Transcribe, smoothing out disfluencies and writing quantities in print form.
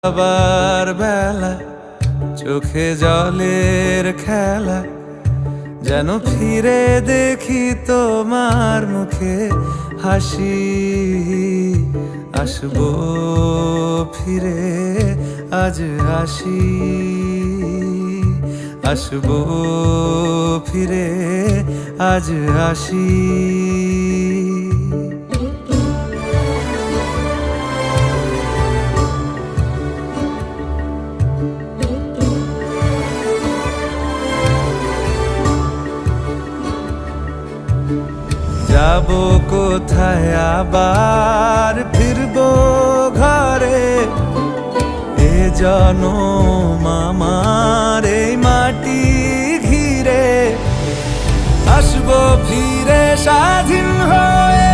আবার বেলা চোখে জলের খেলা, যেন ফিরে দেখি তোমার মুখে হাসি। আসবো ফিরে আজ আসি, আসবো ফিরে আজ আসি। যাবো কোথায় আবার ফিরবো ঘরে, এ জনম আমার এই মাটি ঘিরে। আসবো ফিরে স্বাধীন হয়ে